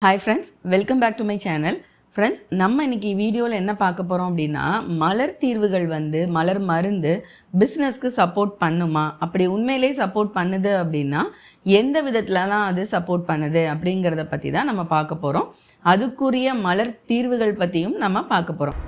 Hi friends, welcome back to my channel. Friends, நம்ம இன்றைக்கி வீடியோவில் என்ன பார்க்க போகிறோம் அப்படின்னா, மலர் தீர்வுகள் மலர் மருந்து பிஸ்னஸ்க்கு சப்போர்ட் பண்ணுமா, அப்படி உண்மையிலே சப்போர்ட் பண்ணுது அப்படின்னா எந்த விதத்துலலாம் அது சப்போர்ட் பண்ணுது அப்படிங்கிறத பற்றி தான் நம்ம பார்க்க போகிறோம். அதுக்குரிய மலர் தீர்வுகள் பற்றியும் நம்ம பார்க்க போகிறோம்.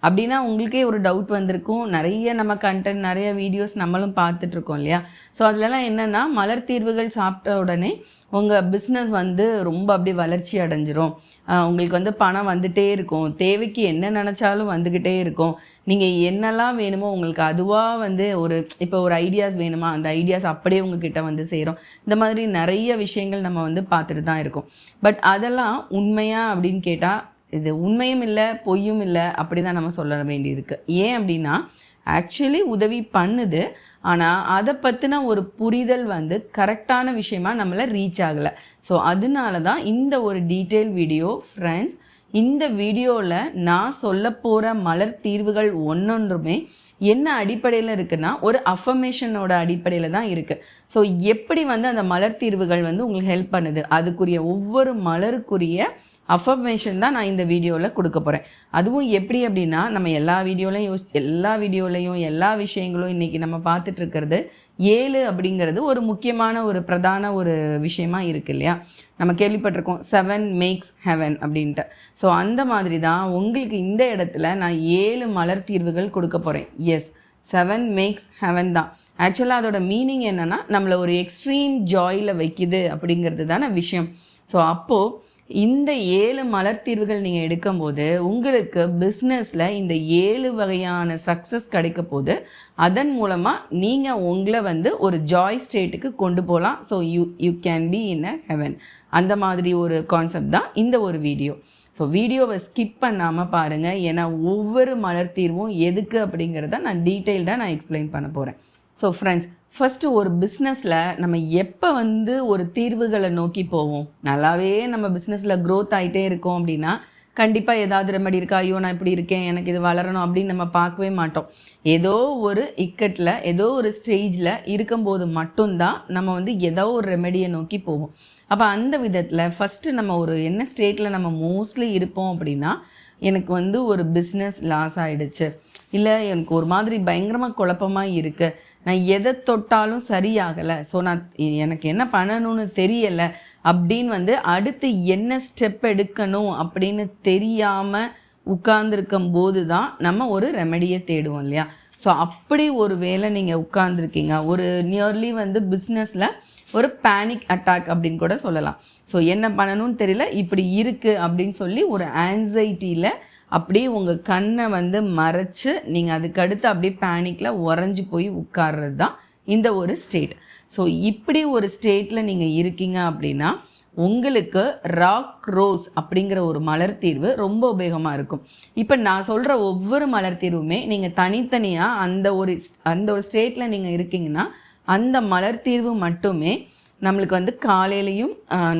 அப்படின்னா உங்களுக்கே ஒரு டவுட் வந்திருக்கும். நிறைய நம்ம கண்டென்ட், நிறைய வீடியோஸ் நம்மளும் பார்த்துட்ருக்கோம் இல்லையா? ஸோ அதிலலாம் என்னென்னா, மலர் தீர்வுகள் சாப்பிட்ட உடனே உங்கள் பிஸ்னஸ் ரொம்ப அப்படி வளர்ச்சி அடைஞ்சிரும், உங்களுக்கு பணம் வந்துகிட்டே இருக்கும், தேவைக்கு என்ன நினச்சாலும் வந்துக்கிட்டே இருக்கும், நீங்கள் என்னெல்லாம் வேணுமோ உங்களுக்கு அதுவாக இப்போ ஒரு ஐடியாஸ் வேணுமா, அந்த ஐடியாஸ் அப்படியே உங்ககிட்ட சேரும். இந்த மாதிரி நிறைய விஷயங்கள் நம்ம பார்த்துட்டு தான் இருக்கோம். பட் அதெல்லாம் உண்மையா அப்படின்னு கேட்டால், இது உண்மையும் இல்லை பொய்யும் இல்லை அப்படி தான் நம்ம சொல்ல வேண்டியிருக்கு. ஏன் அப்படின்னா, ஆக்சுவலி உதவி பண்ணுது, ஆனால் அதை பற்றின ஒரு புரிதல் கரெக்டான விஷயமா நம்மளை ரீச் ஆகலை. ஸோ அதனால தான் இந்த ஒரு டீட்டெயில் வீடியோ. ஃப்ரெண்ட்ஸ், இந்த வீடியோவில் நான் சொல்ல போகிற மலர் தீர்வுகள் ஒன்றொன்றுமே என்ன அடிப்படையில் இருக்குன்னா, ஒரு அஃபர்மேஷனோட அடிப்படையில் தான் இருக்குது. ஸோ எப்படி அந்த மலர் தீர்வுகள் உங்களுக்கு ஹெல்ப் பண்ணுது, அதுக்குரிய ஒவ்வொரு மலருக்குரிய அஃபர்மேஷன் தான் நான் இந்த வீடியோவில் கொடுக்க போகிறேன். அதுவும் எப்படி அப்படின்னா, நம்ம எல்லா வீடியோலையும் எல்லா விஷயங்களும் இன்றைக்கி நம்ம பார்த்துட்ருக்கிறது 7 அப்படிங்கிறது ஒரு முக்கியமான ஒரு பிரதான ஒரு விஷயமா இருக்குது இல்லையா? நம்ம கேள்விப்பட்டிருக்கோம் 7 மேக்ஸ் ஹெவன் அப்படின்ட்டு. ஸோ அந்த மாதிரி தான் உங்களுக்கு இந்த இடத்துல நான் 7 மலர் தீர்வுகள் கொடுக்க போகிறேன். எஸ், 7 மேக்ஸ் ஹெவன் தான். ஆக்சுவலாக அதோட மீனிங் என்னென்னா, நம்மளை ஒரு எக்ஸ்ட்ரீம் ஜாயில் வைக்குது அப்படிங்கிறது தானே விஷயம். ஸோ அப்போது இந்த 7 மலர் தீர்வுகள் நீங்கள் எடுக்கும்போது உங்களுக்கு பிஸ்னஸில் இந்த 7 வகையான சக்ஸஸ் கிடைக்க போது, அதன் மூலமாக நீங்கள் உங்களை ஒரு ஜாய் ஸ்டேட்டுக்கு கொண்டு போகலாம். So you can be in a heaven. அந்த மாதிரி ஒரு கான்செப்ட் தான் இந்த ஒரு வீடியோ. ஸோ வீடியோவை ஸ்கிப் பண்ணாமல் பாருங்கள். ஏன்னா ஒவ்வொரு மலர் தீர்வும் எதுக்கு அப்படிங்கிறத நான் டீட்டெயில்டாக எக்ஸ்பிளைன் பண்ண போகிறேன். ஸோ ஃப்ரெண்ட்ஸ், ஃபஸ்ட்டு ஒரு பிஸ்னஸில் நம்ம எப்போ ஒரு தீர்வுகளை நோக்கி போவோம், நல்லாவே நம்ம பிஸ்னஸில் க்ரோத் ஆகிட்டே இருக்கோம் அப்படின்னா கண்டிப்பாக ஏதாவது ரெமெடி இருக்கா, ஐயோ நான் இப்படி இருக்கேன், எனக்கு இது வளரணும் அப்படின்னு நம்ம பார்க்கவே மாட்டோம். ஏதோ ஒரு இக்கட்டில், ஏதோ ஒரு ஸ்டேஜில் இருக்கும்போது மட்டும்தான் நம்ம ஏதோ ஒரு ரெமெடியை நோக்கி போவோம். அப்போ அந்த விதத்தில் ஃபஸ்ட்டு நம்ம என்ன ஸ்டேட்டில் நம்ம மோஸ்ட்லி இருப்போம் அப்படின்னா, எனக்கு ஒரு பிஸ்னஸ் லாஸ் ஆகிடுச்சு, இல்லை எனக்கு ஒரு மாதிரி பயங்கரமாக குழப்பமாக இருக்குது, நான் எதை தொட்டாலும் சரியாகலை, ஸோ எனக்கு என்ன பண்ணணும்னு தெரியலை அப்படின்னு அடுத்து என்ன ஸ்டெப் எடுக்கணும் அப்படின்னு தெரியாமல் உட்கார்ந்துருக்கும் போது தான் நம்ம ஒரு ரெமெடியை தேடுவோம் இல்லையா? ஸோ அப்படி ஒரு வேளை நீங்கள் உட்கார்ந்துருக்கீங்க, ஒரு நியர்லி பிஸ்னஸில் ஒரு பேனிக் அட்டாக் அப்படின்னு கூட சொல்லலாம். ஸோ என்ன பண்ணணும்னு தெரியல, இப்படி இருக்குது அப்படின்னு சொல்லி ஒரு ஆன்சைட்டியில் அப்படியே உங்கள் கண்ணை மறைச்சு நீங்கள் அதுக்கடுத்து அப்படியே பேனிக்கில் உறைஞ்சி போய் உட்கார்றது தான் இந்த ஒரு ஸ்டேட். ஸோ இப்படி ஒரு ஸ்டேட்டில் நீங்கள் இருக்கீங்க அப்படின்னா உங்களுக்கு ராக் ரோஸ் அப்படிங்கிற ஒரு மலர் தீர்வு ரொம்ப உபயோகமாக இருக்கும். இப்போ நான் சொல்கிற ஒவ்வொரு மலர் தீர்வுமே நீங்கள் தனித்தனியாக அந்த ஒரு ஸ்டேட்டில் நீங்கள் இருக்கீங்கன்னா அந்த மலர் தீர்வு மட்டுமே நம்மளுக்கு காலையிலையும்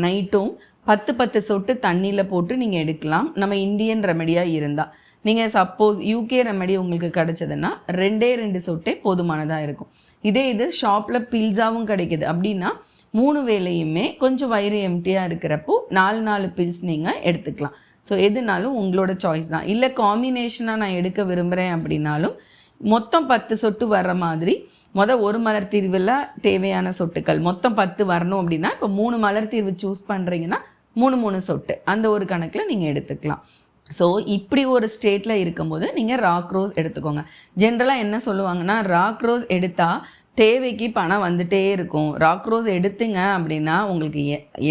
நைட்டும் 10 சொட்டு தண்ணியில் போட்டு நீங்கள் எடுக்கலாம். நம்ம இந்தியன் ரெமெடியாக இருந்தால், நீங்கள் சப்போஸ் யூகே ரெமெடி உங்களுக்கு கிடச்சதுன்னா 2 சொட்டே போதுமானதாக இருக்கும். இது ஷாப்பில் பில்ஸாவும் கிடைக்கிது அப்படின்னா 3 வேளையுமே கொஞ்சம் வயிறு எம்டியாக இருக்கிறப்போ 4 பில்ஸ் நீங்கள் எடுத்துக்கலாம். ஸோ எதுனாலும் உங்களோட சாய்ஸ் தான். இல்லை காம்பினேஷனாக நான் எடுக்க விரும்புகிறேன் அப்படின்னாலும் மொத்தம் 10 சொட்டு வர்ற மாதிரி ஒரு மலர் தீர்வில் தேவையான சொட்டுக்கள் மொத்தம் 10 வரணும் அப்படின்னா, இப்போ 3 மலர் தீர்வு சூஸ் பண்ணுறீங்கன்னா 3 சொட்டு அந்த ஒரு கணக்கில் நீங்கள் எடுத்துக்கலாம். ஸோ இப்படி ஒரு ஸ்டேட்டில் இருக்கும்போது நீங்கள் ராக் ரோஸ் எடுத்துக்கோங்க. ஜென்ரலாக என்ன சொல்லுவாங்கன்னா, ராக் ரோஸ் எடுத்தால் தேவைக்கு பணம் வந்துகிட்டே இருக்கும், ராக் ரோஸ் எடுத்துங்க அப்படின்னா உங்களுக்கு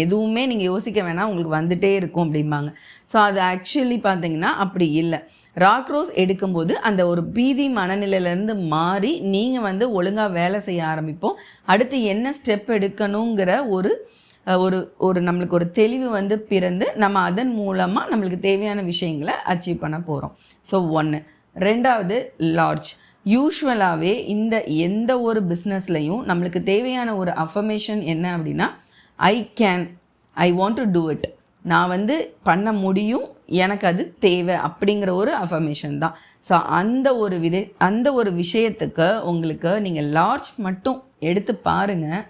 எதுவுமே நீங்கள் யோசிக்க வேணாம், உங்களுக்கு வந்துகிட்டே இருக்கும் அப்படிம்பாங்க. ஸோ அது ஆக்சுவலி பார்த்திங்கன்னா அப்படி இல்லை. ராக் ரோஸ் எடுக்கும்போது அந்த ஒரு பீதி மனநிலையிலேருந்து மாறி நீங்கள் ஒழுங்காக வேலை செய்ய ஆரம்பிப்போம். அடுத்து என்ன ஸ்டெப் எடுக்கணுங்கிற ஒரு நம்மளுக்கு ஒரு தெளிவு பிறந்து நம்ம அதன் மூலமாக நம்மளுக்கு தேவையான விஷயங்களை அச்சீவ் பண்ண போகிறோம். ஸோ 1. 2வது லார்ஜ். யூஸ்வலாகவே எந்த ஒரு பிஸ்னஸ்லையும் நம்மளுக்கு தேவையான ஒரு அஃபர்மேஷன் என்ன அப்படின்னா, I want to do it, நான் வந்து பண்ண முடியும், எனக்கு அது தேவை அப்படிங்கிற ஒரு அஃபர்மேஷன் தான். ஸோ அந்த ஒரு விஷயத்துக்கு உங்களுக்கு நீங்கள் லார்ஜ் மட்டும் எடுத்து பாருங்கள்.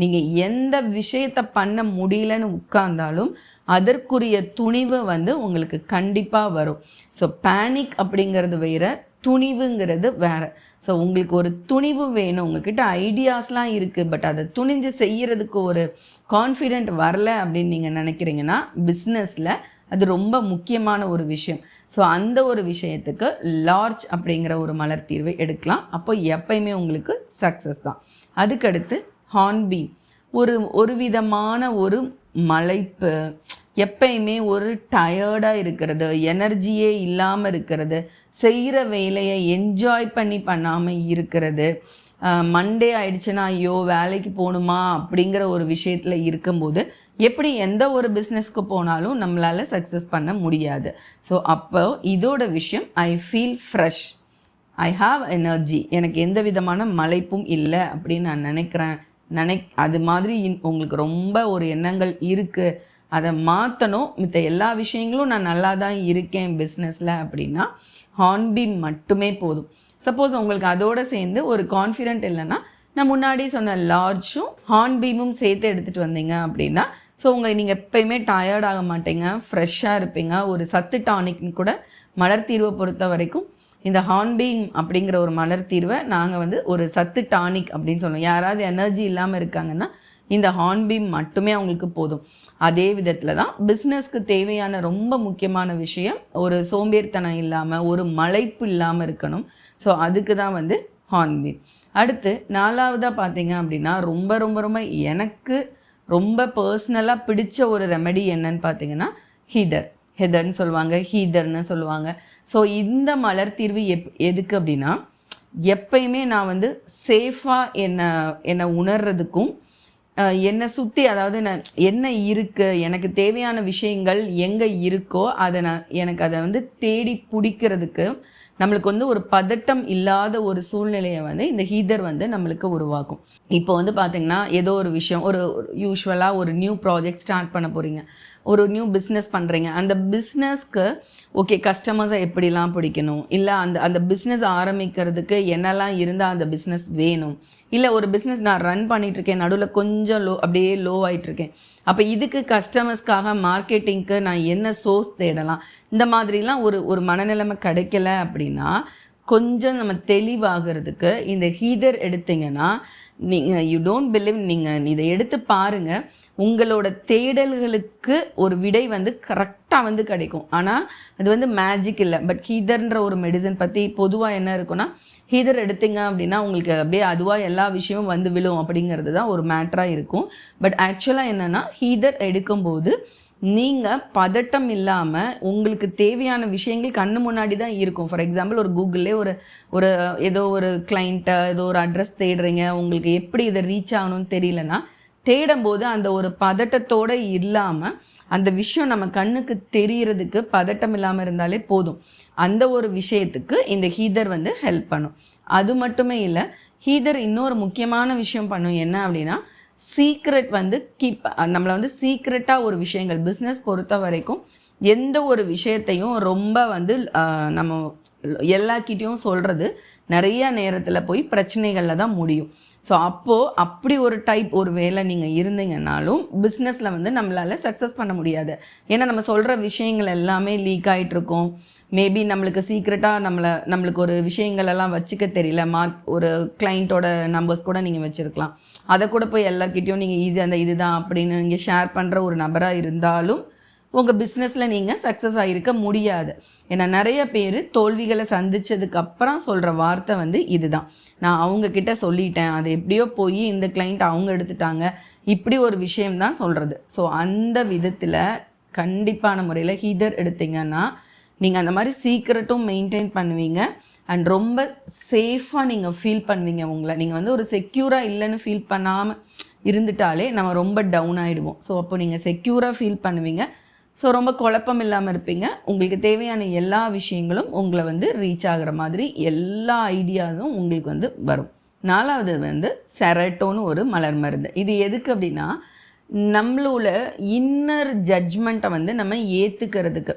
நீங்கள் எந்த விஷயத்தை பண்ண முடியலன்னு உட்கார்ந்தாலும் அதற்குரிய துணிவு வந்து உங்களுக்கு கண்டிப்பாக வரும். ஸோ பேனிக் அப்படிங்கிறது வேறு, துணிவுங்கிறது வேறு. ஸோ உங்களுக்கு ஒரு துணிவு வேணும். உங்ககிட்ட ஐடியாஸ்லாம் இருக்குது, பட் அதை துணிஞ்சு செய்கிறதுக்கு ஒரு கான்ஃபிடென்ட் வரல அப்படின்னு நீங்கள் நினைக்கிறீங்கன்னா பிஸ்னஸில் அது ரொம்ப முக்கியமான ஒரு விஷயம். ஸோ அந்த ஒரு விஷயத்துக்கு லார்ஜ் அப்படிங்கிற ஒரு மலர் தீர்வை எடுக்கலாம். அப்போ எப்பயுமே உங்களுக்கு சக்ஸஸ் தான். அதுக்கடுத்து ஹார்ன்பீம், ஒரு விதமான ஒரு மலைப்பு, எப்பயுமே ஒரு டயர்டாக இருக்கிறது, எனர்ஜியே இல்லாமல் இருக்கிறது, செய்கிற வேலையை என்ஜாய் பண்ணாமல் இருக்கிறது, மண்டே ஆயிடுச்சுன்னா ஐயோ வேலைக்கு போகணுமா அப்படிங்கிற ஒரு விஷயத்தில் இருக்கும்போது எப்படி எந்த ஒரு பிஸ்னஸ்க்கு போனாலும் நம்மளால் சக்ஸஸ் பண்ண முடியாது. ஸோ அப்போ இதோட விஷயம் I feel fresh, I have energy, எனக்கு எந்த விதமான மலைப்பும் இல்லை அப்படின்னு நான் நினைக்கிறேன். அது மாதிரி உங்களுக்கு ரொம்ப ஒரு எண்ணங்கள் இருக்குது, அதை மாற்றணும், மித்த எல்லா விஷயங்களும் நான் நல்லா தான் இருக்கேன் பிஸ்னஸில் அப்படின்னா ஹார்ன்பீம் மட்டுமே போதும். சப்போஸ் உங்களுக்கு அதோடு சேர்ந்து ஒரு கான்ஃபிடென்ட் இல்லைன்னா நான் முன்னாடி சொன்ன லார்ஜும் ஹார்ன்பீமும் சேர்த்து எடுத்துகிட்டு வந்தீங்க அப்படின்னா ஸோ நீங்கள் எப்பயுமே டயர்ட் ஆக மாட்டீங்க, ஃப்ரெஷ்ஷாக இருப்பீங்க. ஒரு சத்து டானிக்னு கூட மலர் தீர்வை பொறுத்த வரைக்கும் இந்த ஹார்ன்பீம் அப்படிங்கிற ஒரு மலர் தீர்வை நாங்கள் வந்து ஒரு சத்து டானிக் அப்படின்னு சொல்லுவோம். யாராவது எனர்ஜி இல்லாமல் இருக்காங்கன்னா இந்த ஹார்ன்பீம் மட்டுமே அவங்களுக்கு போதும். அதே விதத்தில் தான் பிஸ்னஸ்க்கு தேவையான ரொம்ப முக்கியமான விஷயம் ஒரு சோம்பேறித்தனம் இல்லாமல் ஒரு மலைப்பு இல்லாமல் இருக்கணும். ஸோ அதுக்கு தான் வந்து ஹார்ன்பீம். அடுத்து 4வதாக பார்த்தீங்க அப்படின்னா ரொம்ப ரொம்ப ரொம்ப எனக்கு ரொம்ப பர்சனலாக பிடிச்ச ஒரு ரெமெடி என்னன்னு பார்த்தீங்கன்னா ஹெதர்ன்னு சொல்லுவாங்க, ஹீதர்னு சொல்லுவாங்க. ஸோ இந்த மலர் தீர்வு எதுக்கு அப்படின்னா எப்பயுமே நான் வந்து சேஃபாக என்னை உணர்றதுக்கும் என்னை சுற்றி, அதாவது நான் என்ன இருக்குது, எனக்கு தேவையான விஷயங்கள் எங்கே இருக்கோ எனக்கு அதை வந்து தேடி பிடிக்கிறதுக்கு நம்மளுக்கு வந்து ஒரு பதட்டம் இல்லாத ஒரு சூழ்நிலையை வந்து இந்த ஹீதர் வந்து நம்மளுக்கு உருவாக்கும். இப்போ வந்து பார்த்திங்கன்னா ஏதோ ஒரு விஷயம், ஒரு யூஸ்வலாக ஒரு நியூ ப்ராஜெக்ட் ஸ்டார்ட் பண்ண போகிறீங்க, ஒரு நியூ பிஸ்னஸ் பண்ணுறீங்க. அந்த பிஸ்னஸ்க்கு ஓகே கஸ்டமர்ஸை எப்படிலாம் பிடிக்கணும், இல்லை அந்த பிஸ்னஸ் ஆரம்பிக்கிறதுக்கு என்னெல்லாம் இருந்தால் அந்த பிஸ்னஸ் வேணும், இல்லை ஒரு பிஸ்னஸ் நான் ரன் பண்ணிகிட்ருக்கேன், நடுவில் கொஞ்சம் அப்படியே லோ ஆகிட்டுருக்கேன், அப்போ இதுக்கு கஸ்டமர்ஸ்க்காக மார்க்கெட்டிங்க்கு நான் என்ன சோர்ஸ் தேடலாம், இந்த மாதிரிலாம் ஒரு மனநிலைமை கிடைக்கல அப்படின்னா கொஞ்சம் நம்ம தெளிவாகிறதுக்கு இந்த ஹீதர் எடுத்தீங்கன்னா நீங்கள் யூ டோன்ட் பிலீவ், நீங்கள் இதை எடுத்து பாருங்கள், உங்களோட தேடல்களுக்கு ஒரு விடை வந்து கரெக்டாக வந்து கிடைக்கும். ஆனால் அது வந்து மேஜிக் இல்லை. பட் ஹீதர்ன்ற ஒரு மெடிசன் பற்றி பொதுவாக என்ன இருக்குன்னா ஹீதர் எடுத்தீங்க அப்படின்னா உங்களுக்கு அப்படியே அதுவாக எல்லா விஷயமும் வந்து விழும் அப்படிங்கிறது தான் ஒரு மேட்டராக இருக்கும். பட் ஆக்சுவலாக என்னென்னா ஹீதர் எடுக்கும்போது நீங்கள் பதட்டம் இல்லாமல் உங்களுக்கு தேவையான விஷயங்கள் கண்ணு முன்னாடி தான் இருக்கும். ஃபார் எக்ஸாம்பிள் ஒரு கூகுள்லேயே ஒரு ஏதோ ஒரு கிளைண்ட்டை ஏதோ ஒரு அட்ரஸ் தேடுறீங்க, உங்களுக்கு எப்படி இதை ரீச் ஆகணும்னு தெரியலனா தேடும்போது அந்த ஒரு பதட்டத்தோடு இல்லாமல் அந்த விஷயம் நம்ம கண்ணுக்கு தெரிகிறதுக்கு பதட்டம் இல்லாமல் இருந்தாலே போதும். அந்த ஒரு விஷயத்துக்கு இந்த ஹீதர் வந்து ஹெல்ப் பண்ணும். அது மட்டுமே இல்லை, ஹீதர் இன்னொரு முக்கியமான விஷயம் பண்ணும். என்ன அப்படின்னா சீக்ரெட் வந்து நம்மளை வந்து சீக்ரெட்டாக ஒரு விஷயங்கள் பிஸ்னஸ் பொறுத்த வரைக்கும் எந்த ஒரு விஷயத்தையும் ரொம்ப வந்து நம்ம எல்லாக்கிட்டையும் சொல்கிறது நிறைய நேரத்தில் போய் பிரச்சனைகளில் தான் முடியும். ஸோ அப்படி ஒரு டைப் ஒரு வேலை நீங்கள் இருந்தீங்கன்னாலும் பிஸ்னஸில் வந்து நம்மளால் சக்ஸஸ் பண்ண முடியாது. ஏன்னா நம்ம சொல்கிற விஷயங்கள் எல்லாமே லீக் ஆகிட்ருக்கோம். மேபி நம்மளுக்கு சீக்ரெட்டாக நம்மளுக்கு ஒரு விஷயங்கள் எல்லாம் வச்சுக்க தெரியல. ஒரு கிளைண்ட்டோட நம்பர்ஸ் கூட நீங்கள் வச்சுருக்கலாம், அதை கூட போய் எல்லார்கிட்டையும் நீங்கள் ஈஸியாக அந்த இதுதான் அப்படின்னு நீங்கள் ஷேர் பண்ணுற ஒரு நபராக இருந்தாலும் உங்கள் பிஸ்னஸில் நீங்கள் சக்ஸஸ் ஆகிருக்க முடியாது. ஏன்னா நிறைய பேர் தோல்விகளை சந்தித்ததுக்கப்புறம் சொல்கிற வார்த்தை வந்து இதுதான், நான் அவங்கக்கிட்ட சொல்லிட்டேன், அது எப்படியோ போய் இந்த கிளைண்ட் அவங்க எடுத்துட்டாங்க, இப்படி ஒரு விஷயம்தான் சொல்கிறது. ஸோ அந்த விதத்தில் கண்டிப்பான முறையில் ஹீதர் எடுத்தீங்கன்னா நீங்கள் அந்த மாதிரி சீக்ரெட்டும் மெயின்டைன் பண்ணுவீங்க அண்ட் ரொம்ப சேஃபாக நீங்கள் ஃபீல் பண்ணுவீங்க. உங்களை நீங்கள் வந்து ஒரு செக்யூராக இல்லைன்னு ஃபீல் பண்ணாமல் இருந்துட்டாலே நம்ம ரொம்ப டவுன் ஆகிடுவோம். ஸோ அப்போ நீங்கள் செக்யூராக ஃபீல் பண்ணுவீங்க. ஸோ ரொம்ப குழப்பம் இல்லாமல் இருப்பீங்க. உங்களுக்கு தேவையான எல்லா விஷயங்களும் உங்களை வந்து ரீச் ஆகிற மாதிரி எல்லா ஐடியாஸும் உங்களுக்கு வந்து வரும். 4வது வந்து செரட்டோன்னு ஒரு மலர் மருந்து. இது எதுக்கு அப்படின்னா நம்மளோட இன்னர் ஜட்ஜ்மெண்ட்டை வந்து நம்ம ஏற்றுக்கிறதுக்கு.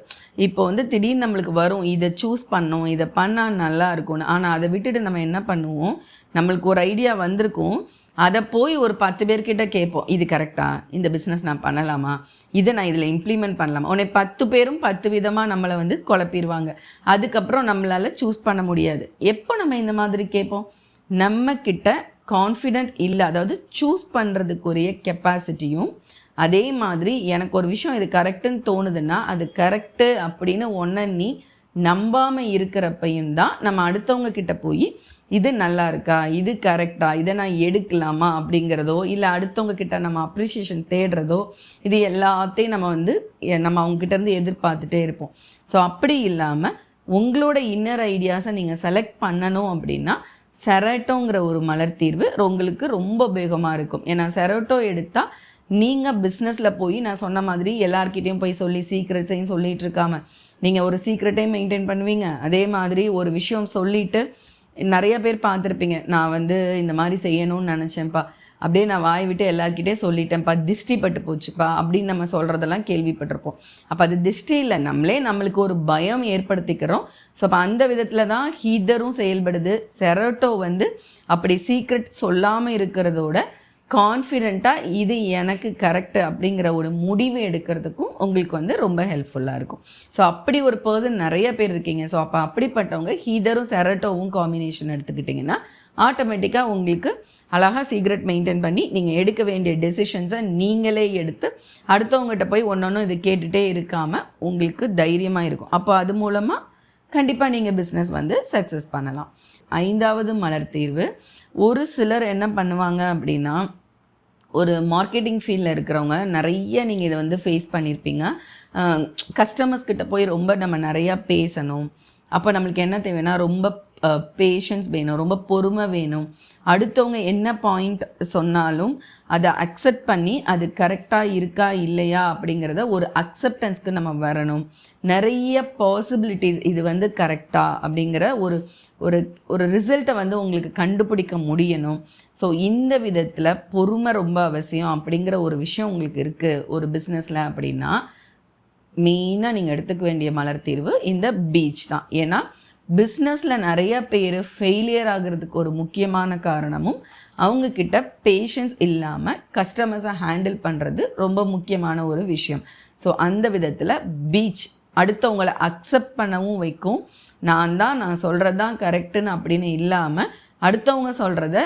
இப்போ வந்து திடீர்னு நம்மளுக்கு வரும், இதை சூஸ் பண்ணோம், இதை பண்ணால் நல்லா இருக்கும்னு. ஆனால் அதை விட்டுட்டு நம்ம என்ன பண்ணுவோம், நம்மளுக்கு ஒரு ஐடியா வந்திருக்கும், அதை போய் ஒரு 10 பேர்கிட்ட கேட்போம், இது கரெக்டாக, இந்த பிஸ்னஸ் நான் பண்ணலாமா, இதை நான் இதில் இம்ப்ளிமெண்ட் பண்ணலாமா. உடனே 10 பேரும் 10 விதமாக நம்மளை வந்து குழப்பிடுவாங்க. அதுக்கப்புறம் நம்மளால் சூஸ் பண்ண முடியாது. எப்போ நம்ம இந்த மாதிரி கேட்போம், நம்மக்கிட்ட கான்ஃபிடென்ட் இல்லை, அதாவது சூஸ் பண்ணுறதுக்குரிய கெப்பாசிட்டியும், அதே மாதிரி எனக்கு ஒரு விஷயம் இது கரெக்டுன்னு தோணுதுன்னா அது கரெக்டு அப்படின்னு ஒன்றை நீ நம்பாமல் இருக்கிறப்பையும் தான் நம்ம அடுத்தவங்க கிட்ட போய் இது நல்லா இருக்கா, இது கரெக்டா, இதை நான் எடுக்கலாமா அப்படிங்கிறதோ, இல்லை அடுத்தவங்க கிட்ட நம்ம அப்ரிஷியேஷன் தேடுறதோ, இது எல்லாத்தையும் நம்ம அவங்ககிட்டேருந்து எதிர்பார்த்துட்டே இருப்போம். ஸோ அப்படி இல்லாமல் உங்களோட இன்னர் ஐடியாஸை நீங்கள் செலக்ட் பண்ணணும் அப்படின்னா செரட்டோங்கிற ஒரு மலர் தீர்வு உங்களுக்கு ரொம்ப உபயோகமாக இருக்கும். ஏன்னா செரட்டோ எடுத்தால் நீங்கள் பிஸ்னஸில் போய் நான் சொன்ன மாதிரி எல்லார்கிட்டையும் போய் சொல்லி சீக்ரெட்ஸையும் சொல்லிகிட்டு இருக்காமல் நீங்கள் ஒரு சீக்ரெட்டையும் மெயின்டைன் பண்ணுவீங்க. அதே மாதிரி ஒரு விஷயம் சொல்லிவிட்டு நிறைய பேர் பார்த்துருப்பீங்க, நான் வந்து இந்த மாதிரி செய்யணும்னு நினச்சேன்ப்பா, அப்படியே நான் வாய் விட்டு எல்லாருக்கிட்டே சொல்லிட்டேன்ப்பா, திஷ்டி பட்டு போச்சுப்பா அப்படின்னு நம்ம சொல்கிறதெல்லாம் கேள்விப்பட்டிருப்போம். அப்போ அது திஷ்டி இல்லை, நம்மளுக்கு ஒரு பயம் ஏற்படுத்திக்கிறோம். ஸோ அப்போ அந்த விதத்தில் தான் ஹீதரும் செயல்படுது. செரட்டோ வந்து அப்படி சீக்ரெட் சொல்லாமல் இருக்கிறதோட கான்ஃபிடெண்ட்டாக இது எனக்கு கரெக்டு அப்படிங்கிற ஒரு முடிவு எடுக்கிறதுக்கும் உங்களுக்கு வந்து ரொம்ப ஹெல்ப்ஃபுல்லாக இருக்கும். ஸோ அப்படி ஒரு பர்சன் நிறைய பேர் இருக்கீங்க. ஸோ அப்போ அப்படிப்பட்டவங்க ஹீதரும் செரட்டோவும் காம்பினேஷன் எடுத்துக்கிட்டிங்கன்னா ஆட்டோமேட்டிக்காக உங்களுக்கு அழகாக சீக்ரெட் மெயின்டைன் பண்ணி நீங்கள் எடுக்க வேண்டிய டெசிஷன்ஸை நீங்களே எடுத்து அடுத்தவங்ககிட்ட போய் ஒன்று இது கேட்டுகிட்டே இருக்காமல் உங்களுக்கு தைரியமாக இருக்கும். அப்போ அது மூலமாக கண்டிப்பாக நீங்கள் பிஸ்னஸ் வந்து சக்ஸஸ் பண்ணலாம். 5வது மலர் தீர்வு, ஒரு சிலர் என்ன பண்ணுவாங்க அப்படின்னா, ஒரு மார்க்கெட்டிங் ஃபீல்டில் இருக்கிறவங்க நிறைய நீங்கள் இதை வந்து ஃபேஸ் பண்ணியிருப்பீங்க. கஸ்டமர்ஸ் கிட்ட போய் ரொம்ப நம்ம நிறையா பேசணும். அப்போ நம்மளுக்கு என்ன தேவைன்னா ரொம்ப பேஷன்ஸ் வேணும், ரொம்ப பொறுமை வேணும். அடுத்தவங்க என்ன பாயிண்ட் சொன்னாலும் அதை அக்செப்ட் பண்ணி அது கரெக்டாக இருக்கா இல்லையா அப்படிங்கிறத ஒரு அக்செப்டன்ஸ்க்கு நம்ம வரணும். நிறைய பாசிபிலிட்டிஸ், இது வந்து கரெக்டாக அப்படிங்கிற ஒரு ஒரு ஒரு ரிசல்ட்டை வந்து உங்களுக்கு கண்டுபிடிக்க முடியணும். ஸோ இந்த விதத்தில் பொறுமை ரொம்ப அவசியம் அப்படிங்கிற ஒரு விஷயம் உங்களுக்கு இருக்குது ஒரு பிஸ்னஸில் அப்படின்னா, மெயினாக நீங்கள் எடுத்துக்க வேண்டிய மலர் தீர்வு இந்த பீச் தான். ஏன்னா பிஸ்னஸில் நிறைய பேர் ஃபெயிலியர் ஆகிறதுக்கு ஒரு முக்கியமான காரணமும் அவங்கக்கிட்ட பேஷன்ஸ் இல்லாமல் கஸ்டமர்ஸை ஹேண்டில் பண்ணுறது ரொம்ப முக்கியமான ஒரு விஷயம். ஸோ அந்த விதத்தில் பீச் அடுத்தவங்களை அக்செப்ட் பண்ணவும் வைக்கும். நான் சொல்கிறது தான் கரெக்டுன்னு அப்படின்னு இல்லாமல் அடுத்தவங்க சொல்கிறத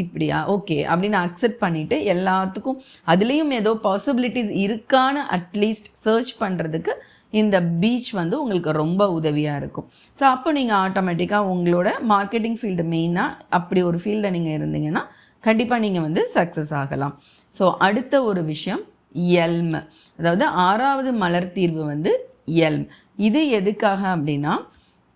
இப்படியா ஓகே அப்படின்னு அக்செப்ட் பண்ணிவிட்டு எல்லாத்துக்கும் அதுலேயும் ஏதோ பாசிபிலிட்டிஸ் இருக்கான்னு அட்லீஸ்ட் சர்ச் பண்ணுறதுக்கு இந்த பீச் வந்து உங்களுக்கு ரொம்ப உதவியாக இருக்கும். ஸோ அப்போ நீங்கள் ஆட்டோமேட்டிக்காக உங்களோட மார்க்கெட்டிங் ஃபீல்டு மெயினாக அப்படி ஒரு ஃபீல்டில் நீங்கள் இருந்தீங்கன்னா கண்டிப்பாக நீங்கள் வந்து சக்ஸஸ் ஆகலாம். ஸோ அடுத்த ஒரு விஷயம் எல்ம், அதாவது 6வது மலர் தீர்வு வந்து எல்ம். இது எதுக்காக அப்படின்னா,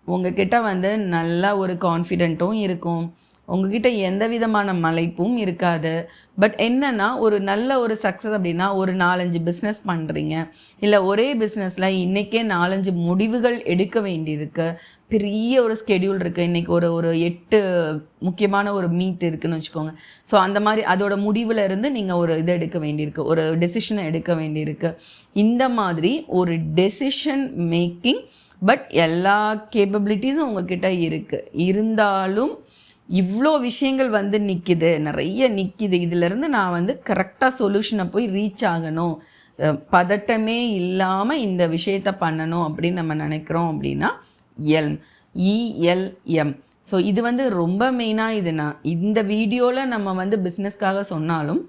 உங்ககிட்ட வந்து நல்ல ஒரு கான்ஃபிடென்ட்டும் இருக்கும், உங்ககிட்ட எந்த விதமான மலைப்பும் இருக்காது. பட் என்னென்னா ஒரு நல்ல ஒரு சக்ஸஸ் அப்படின்னா, ஒரு 4-5 பிஸ்னஸ் பண்ணுறீங்க, இல்லை ஒரே பிஸ்னஸில் இன்றைக்கே 4-5 முடிவுகள் எடுக்க வேண்டியிருக்கு, பெரிய ஒரு ஸ்கெடியூல் இருக்குது, இன்றைக்கி ஒரு 8 முக்கியமான ஒரு மீட் இருக்குதுன்னு வச்சுக்கோங்க. ஸோ அந்த மாதிரி அதோட முடிவில் இருந்து நீங்கள் ஒரு இதை எடுக்க வேண்டியிருக்கு, ஒரு டெசிஷனை எடுக்க வேண்டியிருக்கு. இந்த மாதிரி ஒரு டெசிஷன் மேக்கிங் பட் எல்லா கேப்பபிலிட்டிஸும் உங்ககிட்ட இருக்குது. இருந்தாலும் இவ்வளோ விஷயங்கள் வந்து நிற்கிது, நிறைய நிற்கிது, இதிலேருந்து நான் வந்து கரெக்டாக சொல்யூஷனை போய் ரீச் ஆகணும், பதட்டமே இல்லாமல் இந்த விஷயத்தை பண்ணணும் அப்படின்னு நம்ம நினைக்கிறோம் அப்படின்னா எல்ம், ELM. ஸோ இது வந்து ரொம்ப மெயினாக, இது நான் இந்த வீடியோவில் நம்ம வந்து பிஸ்னஸ்க்காக சொன்னாலும்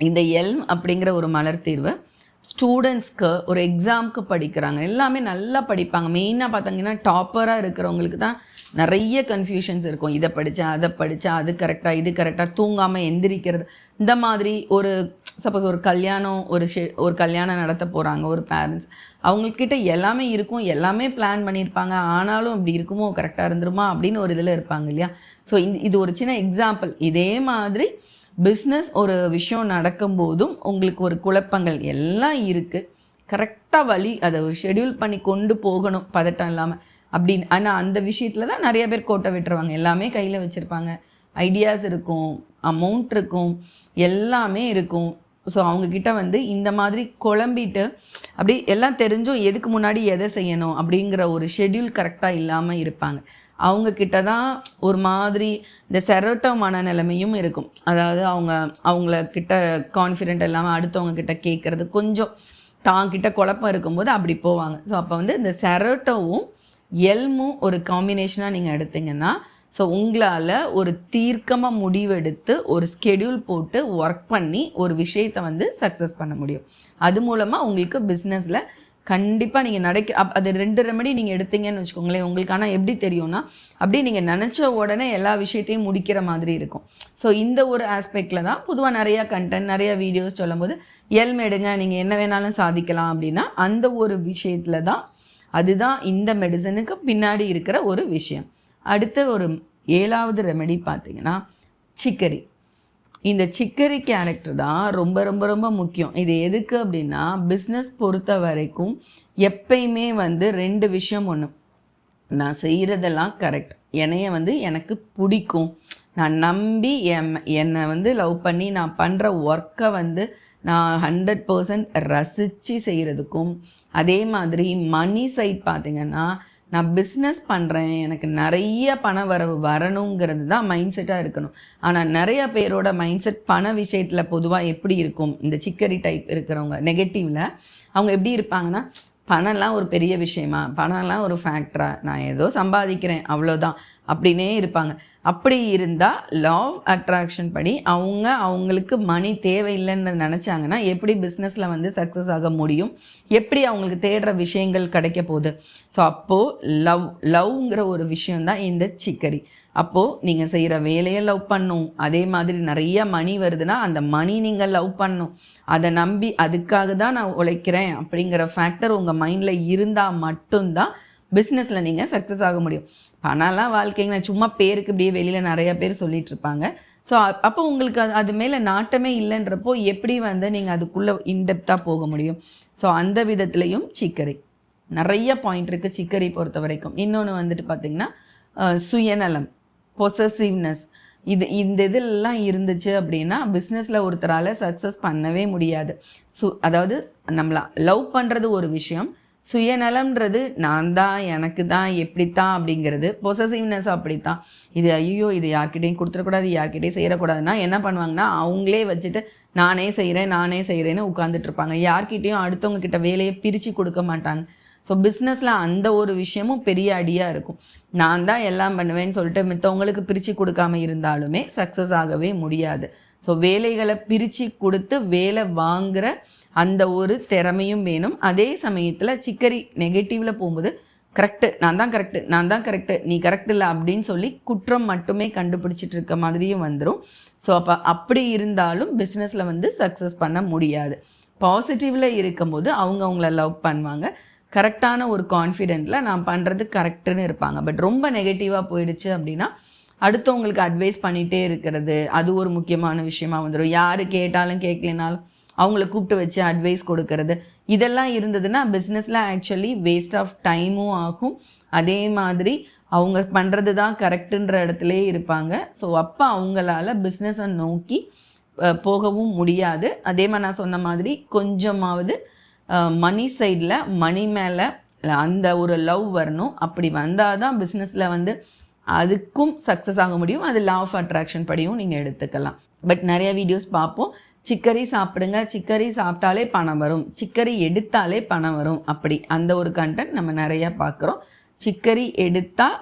இந்த எல்ம் அப்படிங்கிற ஒரு மலர் தீர்வு ஸ்டூடெண்ட்ஸ்க்கு ஒரு எக்ஸாமுக்கு படிக்கிறாங்க, எல்லாமே நல்லா படிப்பாங்க. மெயினாக பார்த்தீங்கன்னா டாப்பராக இருக்கிறவங்களுக்கு தான் நிறைய கன்ஃபியூஷன்ஸ் இருக்கும். இதை படித்தேன், அதை படித்தேன், அது கரெக்டாக, இது கரெக்டாக, தூங்காமல் எந்திரிக்கிறது, இந்த மாதிரி ஒரு சப்போஸ் ஒரு கல்யாணம் ஒரு கல்யாணம் நடத்த போகிறாங்க ஒரு பேரண்ட்ஸ், அவங்கக்கிட்ட எல்லாமே இருக்கும், எல்லாமே பிளான் பண்ணியிருப்பாங்க, ஆனாலும் இப்படி இருக்குமோ கரெக்டாக இருந்துருமா அப்படின்னு ஒரு இதில் இருப்பாங்க இல்லையா. ஸோ இது ஒரு சின்ன எக்ஸாம்பிள். இதே மாதிரி பிஸ்னஸ் ஒரு விஷயம் நடக்கும்போதும் உங்களுக்கு ஒரு குழப்பங்கள் எல்லாம் இருக்குது, கரெக்டாக வழி அதை ஒரு ஷெடியூல் பண்ணி கொண்டு போகணும் பதட்டம் இல்லாமல் அப்படின்னு. ஆனால் அந்த விஷயத்தில் தான் நிறைய பேர் கோட்டை விட்டுருவாங்க. எல்லாமே கையில் வச்சுருப்பாங்க, ஐடியாஸ் இருக்கும், அமௌண்ட் இருக்கும், எல்லாமே இருக்கும். ஸோ அவங்கக்கிட்ட வந்து இந்த மாதிரி குழம்பிட்டு அப்படி எல்லாம் தெரிஞ்சும் எதுக்கு முன்னாடி எதை செய்யணும் அப்படிங்கிற ஒரு ஷெட்யூல் கரெக்டாக இல்லாமல் இருப்பாங்க. அவங்கக்கிட்ட தான் ஒரு மாதிரி இந்த செரோட்டோ மனநிலைமையும் இருக்கும். அதாவது அவங்கள கான்ஃபிடென்ட் இல்லாமல் அடுத்தவங்க கிட்ட கேட்குறது கொஞ்சம் தாங்கிட்ட குழப்பம் இருக்கும்போது அப்படி போவாங்க. ஸோ அப்போ வந்து இந்த செரோட்டோவும் எல்மும் ஒரு காம்பினேஷனாக நீங்கள் எடுத்திங்கன்னா ஸோ உங்களால் ஒரு தீர்க்கமாக முடிவெடுத்து ஒரு ஸ்கெடியூல் போட்டு ஒர்க் பண்ணி ஒரு விஷயத்தை வந்து சக்ஸஸ் பண்ண முடியும். அது மூலமாக உங்களுக்கு பிஸ்னஸில் கண்டிப்பாக நீங்கள் அது 2 ரெமெடி நீங்கள் எடுத்தீங்கன்னு வச்சுக்கோங்களேன். உங்களுக்கு ஆனால் எப்படி தெரியும்னா அப்படியே நீங்கள் நினச்ச உடனே எல்லா விஷயத்தையும் முடிக்கிற மாதிரி இருக்கும். ஸோ இந்த ஒரு ஆஸ்பெக்டில் தான் பொதுவாக நிறையா கண்டென்ட் நிறையா வீடியோஸ் சொல்லும்போது எல்ம் எடுங்க நீங்கள் என்ன வேணாலும் சாதிக்கலாம் அப்படின்னா அந்த ஒரு விஷயத்தில் தான் அதுதான் இந்த மெடிசனுக்கு பின்னாடி இருக்கிற ஒரு விஷயம். அடுத்த ஒரு 7வது ரெமெடி பார்த்திங்கன்னா சிக்கரி. இந்த சிக்கரி கேரக்டர் தான் ரொம்ப ரொம்ப ரொம்ப முக்கியம். இது எதுக்கு அப்படின்னா பிஸ்னஸ் பொறுத்த வரைக்கும் எப்பயுமே வந்து 2 விஷயம். ஒன்று, நான் செய்கிறதெல்லாம் கரெக்ட், என்னைய வந்து எனக்கு பிடிக்கும், நான் நம்பி என்னை வந்து லவ் பண்ணி நான் பண்ணுற ஒர்க்கை வந்து நான் 100% ரசித்து செய்கிறதுக்கும், அதே மாதிரி மணி சைட் பார்த்திங்கன்னா நான் பிஸ்னஸ் பண்ணுறேன் எனக்கு நிறைய பண வரவு வரணுங்கிறது தான் மைண்ட் செட்டாக இருக்கணும். ஆனால் நிறைய பேரோட மைண்ட் செட் பண விஷயத்தில் பொதுவாக எப்படி இருக்கும், இந்த சிக்கரி டைப் இருக்கிறவங்க நெகட்டிவில் அவங்க எப்படி இருப்பாங்கன்னா பணம்லாம் ஒரு பெரிய விஷயமா, பணம்லாம் ஒரு ஃபேக்டரா, நான் ஏதோ சம்பாதிக்கிறேன் அவ்வளோதான் அப்படின்னே இருப்பாங்க. அப்படி இருந்தால் லா ஆஃப் அட்ராக்ஷன் படி அவங்களுக்கு மணி தேவையில்லைன்னு நினச்சாங்கன்னா எப்படி பிஸ்னஸில் வந்து சக்ஸஸ் ஆக முடியும், எப்படி அவங்களுக்கு தேடுற விஷயங்கள் கிடைக்க போகுது. ஸோ அப்போது லவ்ங்கிற ஒரு விஷயந்தான் இந்த சிக்கரி. அப்போது நீங்கள் செய்கிற வேலையை லவ் பண்ணணும், அதே மாதிரி நிறைய மணி வருதுன்னா அந்த மணி நீங்கள் லவ் பண்ணணும், அதை நம்பி அதுக்காக தான் நான் உழைக்கிறேன் அப்படிங்கிற ஃபேக்டர் உங்கள் மைண்டில் இருந்தால் மட்டும்தான் பிஸ்னஸில் நீங்கள் சக்ஸஸ் ஆக முடியும். பணம்லாம் வாழ்க்கைங்க நான் சும்மா பேருக்கு இப்படியே வெளியில் நிறையா பேர் சொல்லிகிட்டு இருப்பாங்க. ஸோ அப்போ உங்களுக்கு அது மேலே நாட்டமே இல்லைன்றப்போ எப்படி வந்து நீங்கள் அதுக்குள்ளே இன்டெப்த்தாக போக முடியும். ஸோ அந்த விதத்துலேயும் சிக்கரி நிறைய பாயிண்ட் இருக்குது சிக்கரி பொறுத்த வரைக்கும். இன்னொன்று வந்துட்டு பார்த்திங்கன்னா சுயநலம், பொசசிவ்னஸ், இந்த இதெல்லாம் இருந்துச்சு அப்படின்னா பிஸ்னஸில் ஒருத்தரால் சக்ஸஸ் பண்ணவே முடியாது. அதாவது நம்மளை லவ் பண்ணுறது ஒரு விஷயம், சுயநலம்ன்றது நான் தான் எனக்கு தான் எப்படித்தான் அப்படிங்கிறது, பொசசிவ்னஸ் அப்படித்தான். இது ஐயோ இது யார்கிட்டையும் கொடுத்துடக்கூடாது, யார்கிட்டையும் செய்யக்கூடாதுன்னா என்ன பண்ணுவாங்கன்னா அவங்களே வச்சுட்டு நானே செய்கிறேன்னு உட்காந்துட்டு இருப்பாங்க. யார்கிட்டையும் அடுத்தவங்க கிட்ட வேலையை பிரித்து கொடுக்க மாட்டாங்க. ஸோ பிஸ்னஸில் அந்த ஒரு விஷயமும் பெரிய அடியாக இருக்கும். நான் தான் எல்லாம் பண்ணுவேன்னு சொல்லிட்டு மித்தவங்களுக்கு பிரித்து கொடுக்காம இருந்தாலுமே சக்ஸஸ் ஆகவே முடியாது. ஸோ வேலைகளை பிரித்து கொடுத்து வேலை வாங்குகிற அந்த ஒரு திறமையும் வேணும். அதே சமயத்தில் சிக்கரி நெகட்டிவில் போகும்போது நான் தான் கரெக்டு நீ கரெக்ட் இல்லை அப்படின்னு சொல்லி குற்றம் மட்டுமே கண்டுபிடிச்சிட்டு இருக்க மாதிரியும் வந்துடும். ஸோ அப்படி இருந்தாலும் பிஸ்னஸில் வந்து சக்ஸஸ் பண்ண முடியாது. பாசிட்டிவில் இருக்கும்போது அவங்கள லவ் பண்ணுவாங்க, கரெக்டான ஒரு கான்ஃபிடென்ட்டில் நான் பண்ணுறது கரெக்டுன்னு இருப்பாங்க. பட் ரொம்ப நெகட்டிவாக போயிடுச்சு அப்படின்னா அடுத்தவங்களுக்கு அட்வைஸ் பண்ணிகிட்டே இருக்கிறது, அது ஒரு முக்கியமான விஷயமா வந்துடும். யார் கேட்டாலும் கேட்கலனாலும் அவங்கள கூப்பிட்டு வச்சு அட்வைஸ் கொடுக்கறது, இதெல்லாம் இருந்ததுன்னா பிஸ்னஸில் ஆக்சுவலி வேஸ்ட் ஆஃப் டைமும் ஆகும். அதே மாதிரி அவங்க பண்ணுறது தான் கரெக்டுன்ற இடத்துலே இருப்பாங்க. ஸோ அப்போ அவங்களால பிஸ்னஸை நோக்கி போகவும் முடியாது. அதே மாதிரி நான் சொன்ன மாதிரி கொஞ்சமாவது மணி சைடில் மணி மேலே அந்த ஒரு லவ் வரணும். அப்படி வந்தால் தான் பிஸ்னஸில் வந்து அதுக்கும் சக்ஸஸ் ஆக முடியும். அது லா ஆஃப் அட்ராக்ஷன் படியும் நீங்கள் எடுத்துக்கலாம். பட் நிறைய வீடியோஸ் பார்ப்போம், சிக்கரி சாப்பிடுங்க, சிக்கரி சாப்பிட்டாலே பணம் வரும், சிக்கரி எடுத்தாலே பணம் வரும், அப்படி அந்த ஒரு கண்டென்ட் நம்ம நிறையா பார்க்குறோம். சிக்கரி எடுத்தால்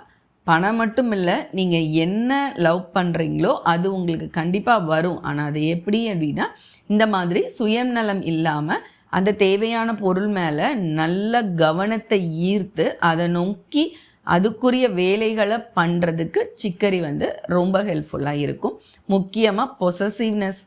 பணம் மட்டும் இல்லை, நீங்கள் என்ன லவ் பண்ணுறீங்களோ அது உங்களுக்கு கண்டிப்பாக வரும். ஆனால் அது எப்படி அப்படின்னா இந்த மாதிரி சுயநலம் இல்லாமல் அந்த தேவையான பொருள் மேலே நல்ல கவனத்தை ஈர்த்து அதை நோக்கி அதுக்குரிய வேலைகளை பண்ணுறதுக்கு சிக்கரி வந்து ரொம்ப ஹெல்ப்ஃபுல்லாக இருக்கும். முக்கியமாக பொசசிவ்னஸ்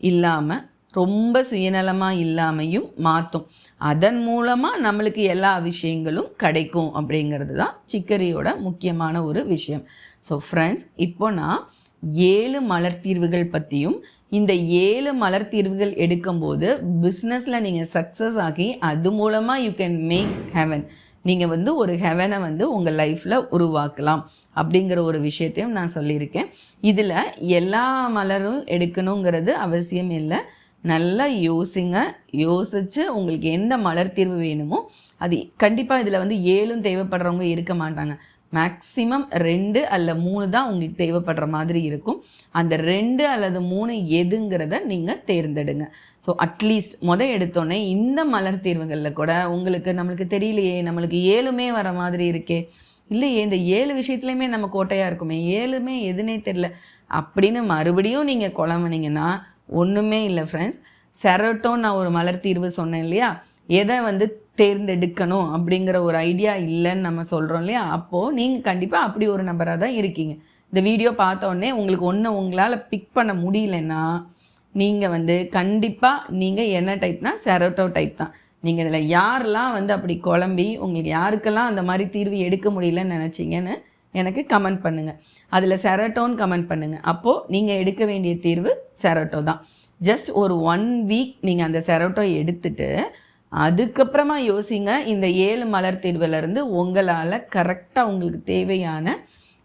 இல்லாமல் ரொம்ப சுயநலமாக இல்லாமையும் மாற்றும். அதன் மூலமாக நம்மளுக்கு எல்லா விஷயங்களும் கிடைக்கும் அப்படிங்கிறது தான் சிக்கரியோட முக்கியமான ஒரு விஷயம். ஸோ ஃப்ரெண்ட்ஸ், இப்போ நான் 7 மலர் தீர்வுகள் பற்றியும் இந்த 7 மலர் தீர்வுகள் எடுக்கும்போது பிஸ்னஸில் நீங்கள் சக்ஸஸ் ஆகி அது மூலமாக யூ கேன் மேக் ஹெவன், நீங்கள் வந்து ஒரு ஹெவனை வந்து உங்கள் லைஃப்பில் உருவாக்கலாம் அப்படிங்கிற ஒரு விஷயத்தையும் நான் சொல்லியிருக்கேன். இதில் எல்லா மலரும் எடுக்கணுங்கிறது அவசியம் இல்லை. நல்லா யோசிங்க. யோசித்து உங்களுக்கு எந்த மலர் தீர்வு வேணுமோ அது கண்டிப்பாக இதில் வந்து 7 தேவைப்படுறவங்க இருக்க மாட்டாங்க. மேக்ஸிமம் 2 அல்ல 3 தான் உங்களுக்கு தேவைப்படுற மாதிரி இருக்கும். அந்த 2 அல்லது 3 எதுங்கிறத நீங்கள் தேர்ந்தெடுங்க. ஸோ அட்லீஸ்ட் எடுத்தோடனே இந்த மலர் தீர்வுகளில் கூட நம்மளுக்கு தெரியலையே, நம்மளுக்கு 7மே வர மாதிரி இருக்கே, இல்லையே இந்த 7 விஷயத்துலையுமே நம்ம கோட்டையாக இருக்குமே, 7மே எதுனே தெரில அப்படின்னு மறுபடியும் நீங்கள் குழம்புனீங்கன்னா ஒன்றுமே இல்லை ஃப்ரெண்ட்ஸ். செரட்டோன் நான் ஒரு மலர் தீர்வு சொன்னேன் இல்லையா, எதை வந்து தேர்ந்தெடுக்கணும் அப்படிங்கிற ஒரு ஐடியா இல்லைன்னு நம்ம சொல்கிறோம் இல்லையா, அப்போது நீங்கள் கண்டிப்பாக அப்படி ஒரு நபராக தான் இருக்கீங்க. இந்த வீடியோ பார்த்தோன்னே உங்களுக்கு உங்களால் பிக் பண்ண முடியலன்னா நீங்கள் வந்து கண்டிப்பாக நீங்கள் என்ன டைப்னா செரட்டோ டைப் தான். நீங்கள் இதில் யாரெல்லாம் வந்து அப்படி குழம்பி உங்களுக்கு யாருக்கெல்லாம் அந்த மாதிரி தீர்வு எடுக்க முடியலன்னு நினச்சிங்கன்னு எனக்கு கமெண்ட் பண்ணுங்கள். அதில் செரட்டோன்னு கமெண்ட் பண்ணுங்கள். அப்போது நீங்கள் எடுக்க வேண்டிய தீர்வு செரட்டோ தான். ஜஸ்ட் ஒரு 1 வீக் நீங்கள் அந்த செரட்டோ எடுத்துட்டு அதுக்கப்புறமா யோசிங்க. இந்த 7 மலர் தீர்விலேருந்து உங்களால் கரெக்டாக உங்களுக்கு தேவையான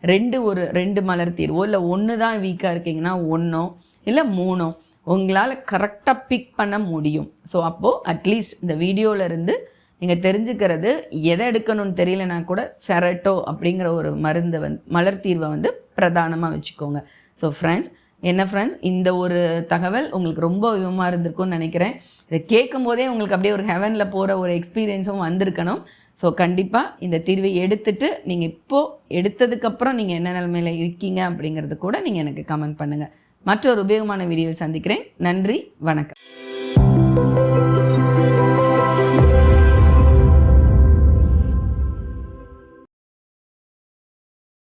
2 மலர் தீர்வோ இல்லை 1 தான் வீக்காக இருக்கீங்கன்னா 1 இல்லை 3 உங்களால் கரெக்டாக பிக் பண்ண முடியும். ஸோ அப்போது அட்லீஸ்ட் இந்த வீடியோவிலேருந்து நீங்கள் தெரிஞ்சுக்கிறது எதை எடுக்கணும்னு தெரியலனா கூட செரட்டோ அப்படிங்கிற ஒரு மலர் தீர்வை வந்து பிரதானமாக வச்சுக்கோங்க. ஸோ ஃப்ரெண்ட்ஸ், என்ன ஃப்ரெண்ட்ஸ், இந்த ஒரு தகவல் உங்களுக்கு ரொம்ப உபயோகமாக இருந்திருக்கும்னு நினைக்கிறேன். இதை கேட்கும் போதே உங்களுக்கு அப்படியே ஒரு ஹெவனில் போகிற ஒரு எக்ஸ்பீரியன்ஸும் வந்திருக்கணும். ஸோ கண்டிப்பாக இந்த தீர்வை எடுத்துட்டு நீங்கள் இப்போது எடுத்ததுக்கப்புறம் நீங்கள் என்ன நிலைமையில் இருக்கீங்க அப்படிங்கிறது கூட நீங்கள் எனக்கு கமெண்ட் பண்ணுங்கள். மற்றொரு உபயோகமான வீடியோவில் சந்திக்கிறேன். நன்றி, வணக்கம்.